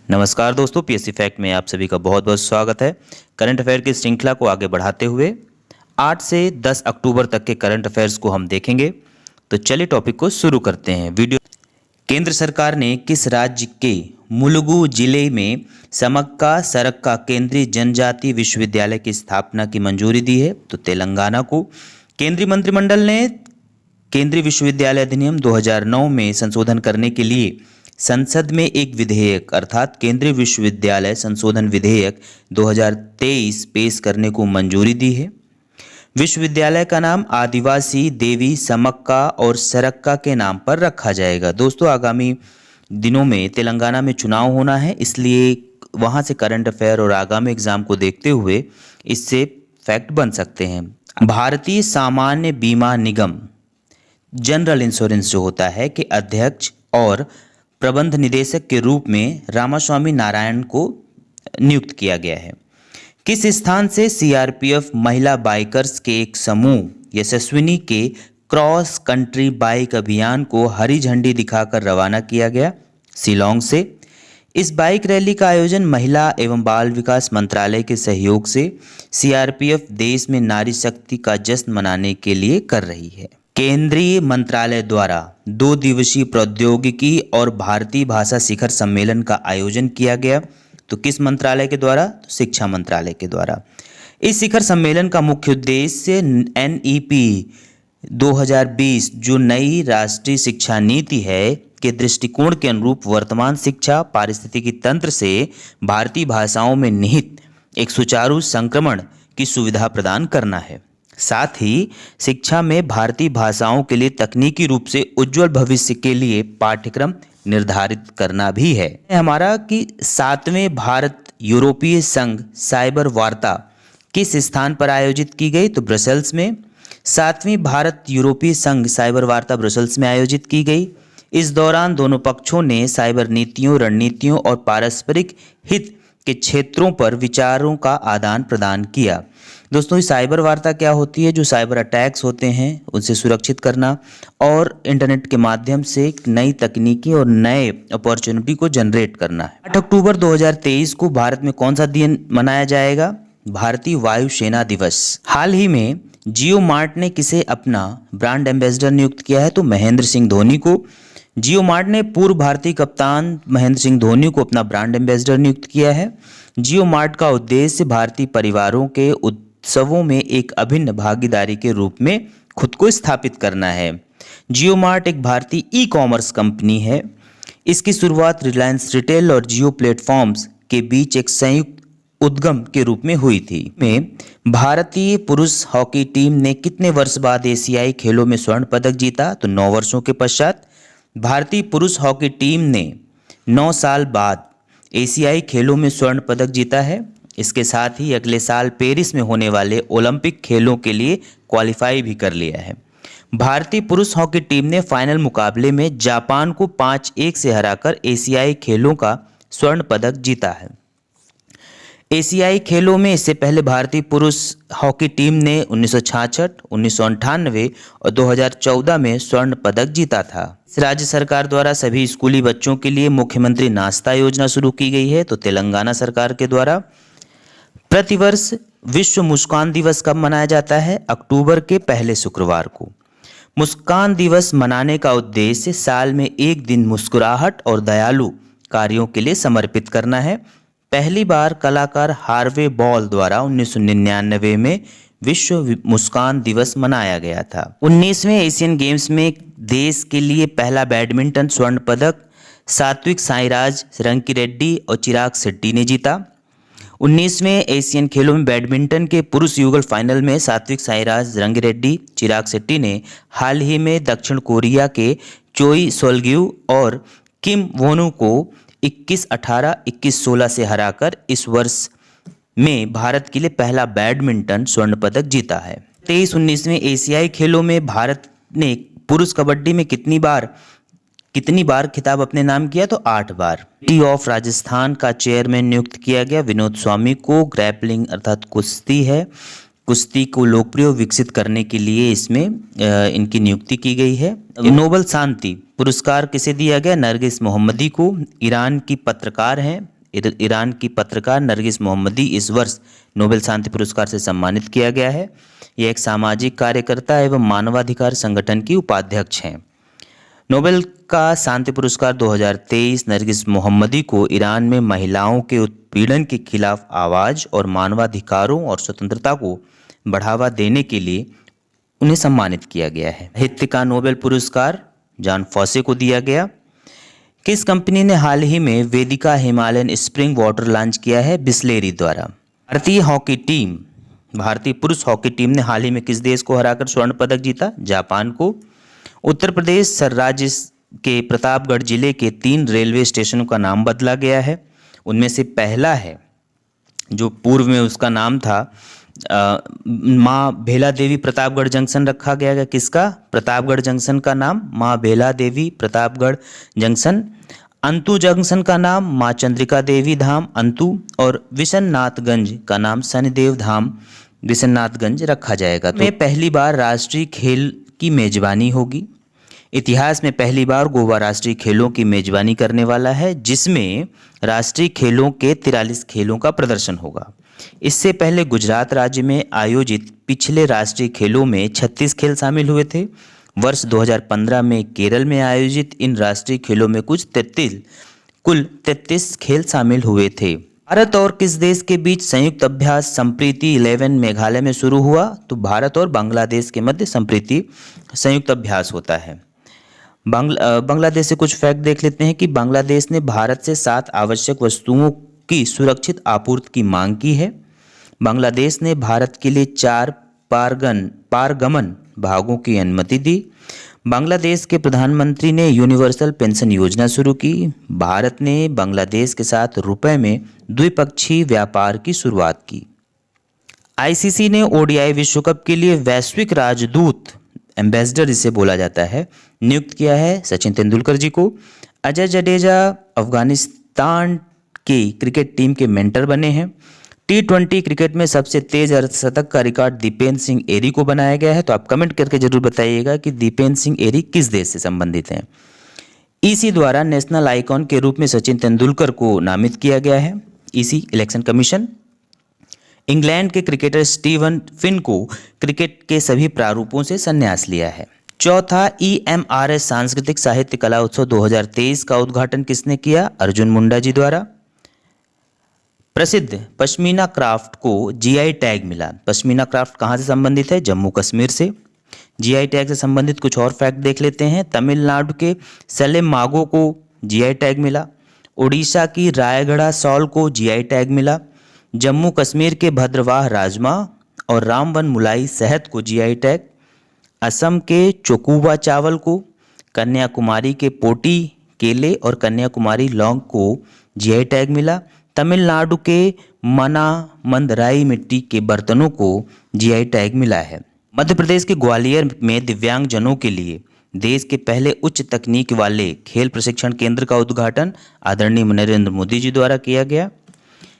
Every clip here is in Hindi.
नमस्कार दोस्तों, पीएससी फैक्ट में आप सभी का बहुत बहुत स्वागत है। करंट अफेयर की श्रृंखला को आगे बढ़ाते हुए 8 से 10 अक्टूबर तक के करंट अफेयर्स को हम देखेंगे। तो चलिए टॉपिक को शुरू करते हैं। वीडियो केंद्र सरकार ने किस राज्य के मुलुगु जिले में समक्का सरक्का केंद्रीय जनजाति विश्वविद्यालय की स्थापना की मंजूरी दी है? तो तेलंगाना को। केंद्रीय मंत्रिमंडल ने केंद्रीय विश्वविद्यालय अधिनियम 2009 में संशोधन करने के लिए संसद में एक विधेयक अर्थात केंद्रीय विश्वविद्यालय संशोधन विधेयक 2023 पेश करने को मंजूरी दी है। विश्वविद्यालय का नाम आदिवासी देवी समक्का और सरक्का के नाम पर रखा जाएगा। दोस्तों, आगामी दिनों में तेलंगाना में चुनाव होना है, इसलिए वहां से करंट अफेयर और आगामी एग्जाम को देखते हुए इससे फैक्ट बन सकते हैं। भारतीय सामान्य बीमा निगम जनरल इंश्योरेंस जो होता है के अध्यक्ष और प्रबंध निदेशक के रूप में रामास्वामी नारायण को नियुक्त किया गया है। किस स्थान से सीआरपीएफ महिला बाइकर्स के एक समूह यशस्विनी के क्रॉस कंट्री बाइक अभियान को हरी झंडी दिखाकर रवाना किया गया? शिलोंग से। इस बाइक रैली का आयोजन महिला एवं बाल विकास मंत्रालय के सहयोग से सीआरपीएफ देश में नारी शक्ति का जश्न मनाने के लिए कर रही है। केंद्रीय मंत्रालय द्वारा 2 दिवसीय प्रौद्योगिकी और भारतीय भाषा शिखर सम्मेलन का आयोजन किया गया। तो किस मंत्रालय के द्वारा? तो शिक्षा मंत्रालय के द्वारा। इस शिखर सम्मेलन का मुख्य उद्देश्य एनईपी 2020 जो नई राष्ट्रीय शिक्षा नीति है के दृष्टिकोण के अनुरूप वर्तमान शिक्षा पारिस्थितिकी तंत्र से भारतीय भाषाओं में निहित एक सुचारू संक्रमण की सुविधा प्रदान करना है। साथ ही शिक्षा में भारतीय भाषाओं के लिए तकनीकी रूप से उज्जवल भविष्य के लिए पाठ्यक्रम निर्धारित करना भी है। हमारा कि 7वें भारत यूरोपीय संघ साइबर वार्ता किस स्थान पर आयोजित की गई? तो ब्रसेल्स में। 7वीं भारत यूरोपीय संघ साइबर वार्ता ब्रसेल्स में आयोजित की गई। इस दौरान दोनों पक्षों ने साइबर नीतियों, रणनीतियों और पारस्परिक हित के क्षेत्रों पर विचारों का आदान प्रदान किया। दोस्तों, इस साइबर वार्ता क्या होती है? जो साइबर अटैक्स होते हैं उनसे सुरक्षित करना और इंटरनेट के माध्यम से नई तकनीकी और नए अपॉर्चुनिटी को जनरेट करना है। 8 अक्टूबर 2023 को भारत में कौन सा दिन मनाया जाएगा? भारतीय वायुसेना दिवस। हाल ही में जियो मार्ट ने किसे अपना ब्रांड एम्बेसडर नियुक्त किया है? तो महेंद्र सिंह धोनी को। जियो मार्ट ने पूर्व भारतीय कप्तान महेंद्र सिंह धोनी को अपना ब्रांड एम्बेसडर नियुक्त किया है। जियो मार्ट का उद्देश्य भारतीय परिवारों के उत्सवों में एक अभिन्न भागीदारी के रूप में खुद को स्थापित करना है। जियो मार्ट एक भारतीय ई कॉमर्स कंपनी है। इसकी शुरुआत रिलायंस रिटेल और जियो प्लेटफॉर्म्स के बीच एक संयुक्त उद्यम के रूप में हुई थी। में भारतीय पुरुष हॉकी टीम ने कितने वर्ष बाद एशियाई खेलों में स्वर्ण पदक जीता? तो 9 वर्षों के पश्चात भारतीय पुरुष हॉकी टीम ने 9 साल बाद एशियाई खेलों में स्वर्ण पदक जीता है। इसके साथ ही अगले साल पेरिस में होने वाले ओलंपिक खेलों के लिए क्वालिफाई भी कर लिया है। भारतीय पुरुष हॉकी टीम ने फाइनल मुकाबले में जापान को 5-1 से हराकर एशियाई खेलों का स्वर्ण पदक जीता है। एशियाई खेलों में इससे पहले भारतीय पुरुष हॉकी टीम ने 1966, 1998 और 2014 में स्वर्ण पदक जीता था। राज्य सरकार द्वारा सभी स्कूली बच्चों के लिए मुख्यमंत्री नाश्ता योजना शुरू की गई है। तो तेलंगाना सरकार के द्वारा। प्रतिवर्ष विश्व मुस्कान दिवस कब मनाया जाता है? अक्टूबर के पहले शुक्रवार को। मुस्कान दिवस मनाने का उद्देश्य साल में एक दिन मुस्कुराहट और दयालु कार्यों के लिए समर्पित करना है। पहली बार कलाकार हार्वे बॉल द्वारा 1999 में विश्व मुस्कान दिवस मनाया गया था। 19वें एशियन गेम्स में देश के लिए पहला बैडमिंटन स्वर्ण पदक सात्विक साईराज रंकीरेड्डी और चिराग शेट्टी ने जीता। 19वें एशियन खेलों में बैडमिंटन के पुरुष युगल फाइनल में सात्विक साईराज रंकीरेड्डी चिराग शेट्टी ने हाल ही में दक्षिण कोरिया के चोई सोल्ग्यू और किम वोनु को 21-18, 21-16 से हराकर इस वर्ष में भारत के लिए पहला बैडमिंटन स्वर्ण पदक जीता है। 23-19वें एशियाई खेलों में भारत ने पुरुष कबड्डी में कितनी बार खिताब अपने नाम किया? तो 8 बार। टी ऑफ राजस्थान का चेयरमैन नियुक्त किया गया विनोद स्वामी को। ग्रैपलिंग अर्थात कुश्ती है, कुश्ती को लोकप्रिय विकसित करने के लिए इसमें इनकी नियुक्ति की गई है। नोबल शांति पुरस्कार किसे दिया गया? नरगिस मोहम्मदी को। ईरान की पत्रकार हैं ईरान की पत्रकार नरगिस मोहम्मदी इस वर्ष नोबेल शांति पुरस्कार से सम्मानित किया गया है। यह एक सामाजिक कार्यकर्ता एवं मानवाधिकार संगठन की उपाध्यक्ष हैं। नोबेल का शांति पुरस्कार 2023 नरगिस मोहम्मदी को ईरान में महिलाओं के उत्पीड़न के खिलाफ आवाज़ और मानवाधिकारों और स्वतंत्रता को बढ़ावा देने के लिए उन्हें सम्मानित किया गया है। साहित्य का नोबेल पुरस्कार जॉन फॉसे को दिया गया। किस कंपनी ने हाल ही में वेदिका हिमालयन स्प्रिंग वाटर लॉन्च किया है? बिस्लेरी द्वारा। भारतीय पुरुष हॉकी टीम ने हाल ही में किस देश को हराकर स्वर्ण पदक जीता? जापान को। उत्तर प्रदेश राज्य के प्रतापगढ़ जिले के 3 रेलवे स्टेशनों का नाम बदला गया है। उनमें से पहला है जो पूर्व में उसका नाम था माँ भेला देवी प्रतापगढ़ जंक्शन रखा गया है। किसका? प्रतापगढ़ जंक्शन का नाम माँ भेला देवी प्रतापगढ़ जंक्शन। अंतु जंक्शन का नाम माँ चंद्रिका देवी धाम अंतु, और विशननाथगंज का नाम शनिदेव धाम विशननाथगंज रखा जाएगा। तो पहली बार राष्ट्रीय खेल की मेजबानी होगी। इतिहास में पहली बार गोवा राष्ट्रीय खेलों की मेजबानी करने वाला है, जिसमें राष्ट्रीय खेलों के 43 खेलों का प्रदर्शन होगा। इससे पहले गुजरात राज्य में आयोजित पिछले राष्ट्रीय खेलों में 36 खेल शामिल हुए थे। वर्ष 2015 में केरल में आयोजित इन राष्ट्रीय खेलों में कुल 33 खेल शामिल हुए थे। भारत और किस देश के बीच संयुक्त अभ्यास संप्रीति 11 मेघालय में शुरू हुआ? तो भारत और बांग्लादेश के मध्य संप्रीति संयुक्त अभ्यास होता है। बांग्लादेश से कुछ फैक्ट देख लेते हैं कि बांग्लादेश ने भारत से 7 आवश्यक वस्तुओं की सुरक्षित आपूर्ति की मांग की है। बांग्लादेश ने भारत के लिए 4 पारगमन भागों की अनुमति दी। बांग्लादेश के प्रधानमंत्री ने यूनिवर्सल पेंशन योजना शुरू की। भारत ने बांग्लादेश के साथ रुपए में द्विपक्षीय व्यापार की शुरुआत की। आईसीसी ने ओडीआई विश्व कप के लिए वैश्विक राजदूत एम्बेसडर जिसे बोला जाता है नियुक्त किया है सचिन तेंदुलकर जी को। अजय जडेजा अफगानिस्तान की क्रिकेट टीम के मेंटर बने हैं। T20 क्रिकेट में सबसे तेज अर्धशतक का रिकॉर्ड दीपेन सिंह एरी को बनाया गया है। तो आप कमेंट करके जरूर बताइएगा कि दीपेन सिंह एरी किस देश से संबंधित हैं। ईसी द्वारा नेशनल आइकॉन के रूप में सचिन तेंदुलकर को नामित किया गया है। EC election commission. इंग्लैंड के क्रिकेटर स्टीवन फिन को क्रिकेट के सभी प्रारूपों से संन्यास लिया है। चौथा EMRS सांस्कृतिक साहित्य कला उत्सव 2023 का उद्घाटन किसने किया? अर्जुन मुंडा जी द्वारा। प्रसिद्ध पश्मीना क्राफ्ट को जीआई टैग मिला। पश्मीना क्राफ्ट कहाँ से संबंधित है? जम्मू कश्मीर से। जीआई टैग से संबंधित कुछ और फैक्ट देख लेते हैं। तमिलनाडु के सलेम मागो को जीआई टैग मिला। उड़ीसा की रायगढ़ा सॉल को जीआई टैग मिला। जम्मू कश्मीर के भद्रवाह राजमा और रामवन मुलाई शहद को जीआई टैग। असम के चोकुबा चावल को, कन्याकुमारी के पोटी केले और कन्याकुमारी लौंग को जीआई टैग मिला। तमिलनाडु के मना मंदराई मिट्टी के बर्तनों को जीआई टैग मिला है। मध्य प्रदेश के ग्वालियर में दिव्यांगजनों के लिए देश के पहले उच्च तकनीक वाले खेल प्रशिक्षण केंद्र का उद्घाटन आदरणीय नरेंद्र मोदी जी द्वारा किया गया।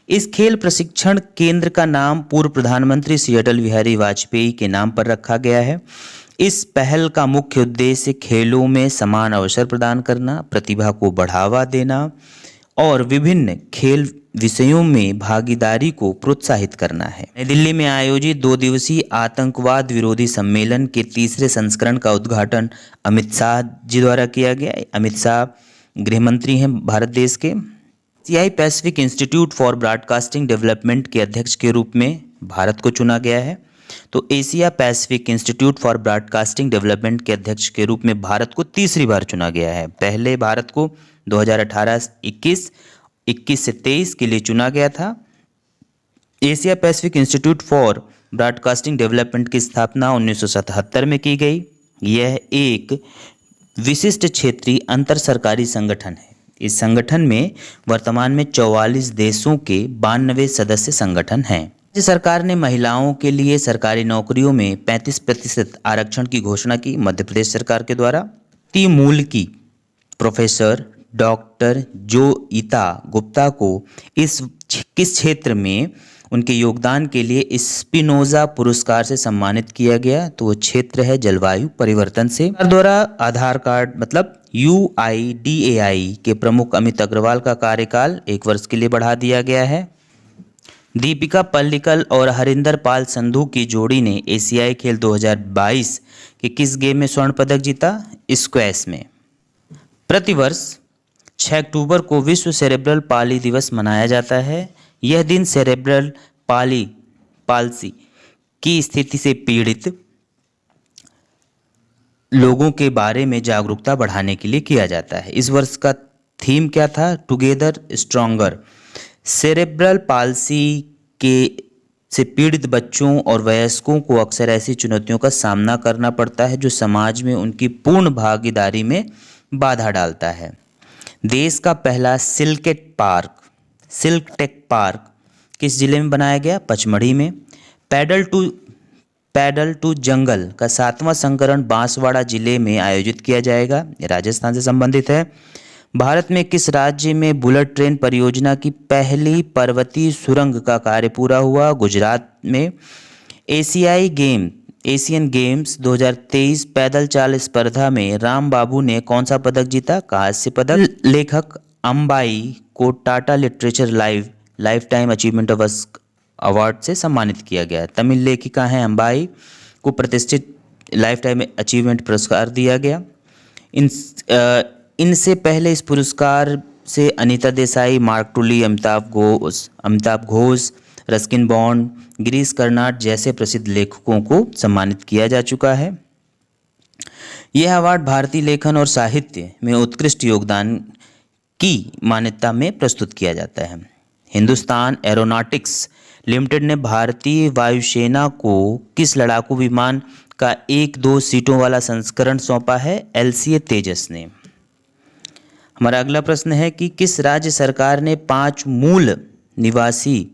इस खेल प्रशिक्षण केंद्र का नाम पूर्व प्रधानमंत्री श्री अटल बिहारी वाजपेयी के नाम पर रखा गया है। इस पहल का मुख्य उद्देश्य खेलों में समान अवसर प्रदान करना, प्रतिभा को बढ़ावा देना और विभिन्न खेल विषयों में भागीदारी को प्रोत्साहित करना है। नई दिल्ली में आयोजित 2 दिवसीय आतंकवाद विरोधी सम्मेलन के 3रे संस्करण का उद्घाटन अमित शाह जी द्वारा किया गया। अमित शाह गृह मंत्री हैं भारत देश के। एशियाई Pacific institute for broadcasting development के अध्यक्ष के रूप में भारत को चुना गया है। तो Asia Pacific institute for broadcasting development के अध्यक्ष के रूप में भारत को तीसरी बार चुना गया है। पहले भारत को 2018-21, 21 से 23 के लिए चुना गया था। Asia Pacific institute for broadcasting development की स्थापना 1977 में की गई। यह एक विशिष्ट क्षेत्रीय अंतर सरकारी संगठन है। इस संगठन में वर्तमान में 44 देशों के 92 सदस्य संगठन हैं। राज्य सरकार ने महिलाओं के लिए सरकारी नौकरियों में 35% आरक्षण की घोषणा की मध्य प्रदेश सरकार के द्वारा। मूल की प्रोफेसर डॉक्टर जोईता गुप्ता को किस क्षेत्र में उनके योगदान के लिए स्पिनोजा पुरस्कार से सम्मानित किया गया। तो वो क्षेत्र है जलवायु परिवर्तन से। सरकार द्वारा आधार कार्ड मतलब UIDAI के प्रमुख अमित अग्रवाल का कार्यकाल 1 वर्ष के लिए बढ़ा दिया गया है। दीपिका पल्लिकल और हरिंदर पाल संधू की जोड़ी ने एशियाई खेल 2022 के किस गेम में स्वर्ण पदक जीता? स्क्वैश में। प्रतिवर्ष 6 अक्टूबर को विश्व सेरेब्रल पाली दिवस मनाया जाता है। यह दिन सेरेब्रल पाल्सी की स्थिति से पीड़ित लोगों के बारे में जागरूकता बढ़ाने के लिए किया जाता है। इस वर्ष का थीम क्या था? Together stronger. सेरेब्रल पाल्सी से पीड़ित बच्चों और वयस्कों को अक्सर ऐसी चुनौतियों का सामना करना पड़ता है जो समाज में उनकी पूर्ण भागीदारी में बाधा डालता है। देश का पहला सिल्क टेक पार्क किस जिले में बनाया गया? पचमढ़ी में। पैडल टू जंगल का 7वां संस्करण बांसवाड़ा जिले में आयोजित किया जाएगा। ये राजस्थान से संबंधित है। भारत में किस राज्य में बुलेट ट्रेन परियोजना की पहली पर्वतीय सुरंग का कार्य पूरा हुआ? गुजरात में। एशियन गेम्स 2023 पैदल चाल स्पर्धा में राम बाबू ने कौन सा पदक जीता? कांस्य पदक। लेखक अंबाई को Tata literature life time achievement award से सम्मानित किया गया। तमिल लेखिका हैं अंबाई को प्रतिष्ठित लाइफ टाइम अचीवमेंट पुरस्कार दिया गया। इनसे पहले इस पुरस्कार से Anita Desai, mark टुली, Amitabh Ghosh, Ruskin bond, Girish Karnad जैसे प्रसिद्ध लेखकों को सम्मानित किया जा चुका है। यह अवार्ड भारतीय लेखन और साहित्य में उत्कृष्ट योगदान की मान्यता में प्रस्तुत किया जाता है। हिंदुस्तान एरोनॉटिक्स लिमिटेड ने भारतीय वायुसेना को किस लड़ाकू विमान का 1-2 सीटों वाला संस्करण सौंपा है? LCA तेजस ने। हमारा अगला प्रश्न है कि किस राज्य सरकार ने 5 मूल निवासी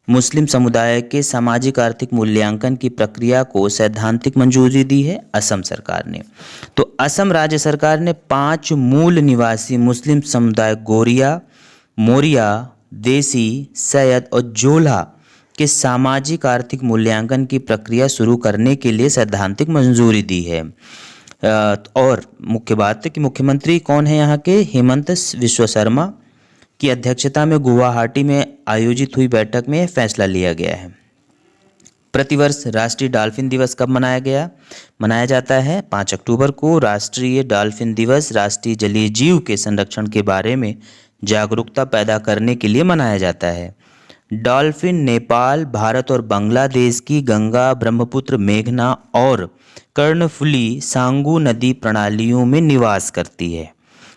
मुस्लिम समुदाय के सामाजिक आर्थिक मूल्यांकन की प्रक्रिया को सैद्धांतिक मंजूरी दी है? असम सरकार ने। तो असम राज्य सरकार ने 5 मूल निवासी मुस्लिम समुदाय गोरिया, मोरिया, देसी, सैयद और जोला के सामाजिक आर्थिक मूल्यांकन की प्रक्रिया शुरू करने के लिए सैद्धांतिक मंजूरी दी है। और मुख्य बात है कि मुख्यमंत्री कौन है यहाँ के? हेमंत बिस्वा शर्मा की अध्यक्षता में गुवाहाटी में आयोजित हुई बैठक में फैसला लिया गया है। प्रतिवर्ष राष्ट्रीय डॉल्फिन दिवस कब मनाया जाता है? 5 अक्टूबर को। राष्ट्रीय डॉल्फिन दिवस राष्ट्रीय जलीय जीव के संरक्षण के बारे में जागरूकता पैदा करने के लिए मनाया जाता है। डॉल्फिन नेपाल, भारत और बांग्लादेश की गंगा, ब्रह्मपुत्र, मेघना और कर्णफुली सांगू नदी प्रणालियों में निवास करती है।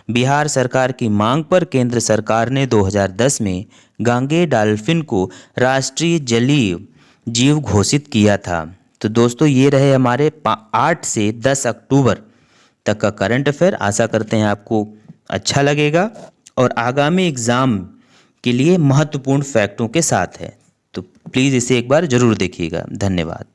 बिहार सरकार की मांग पर केंद्र सरकार ने 2010 में गांगे डॉल्फिन को राष्ट्रीय जलीय जीव घोषित किया था। तो दोस्तों ये रहे हमारे 8 से 10 अक्टूबर तक का करंट अफेयर। आशा करते हैं आपको अच्छा लगेगा और आगामी एग्ज़ाम के लिए महत्वपूर्ण फैक्टों के साथ है। तो प्लीज़ इसे एक बार ज़रूर देखिएगा। धन्यवाद।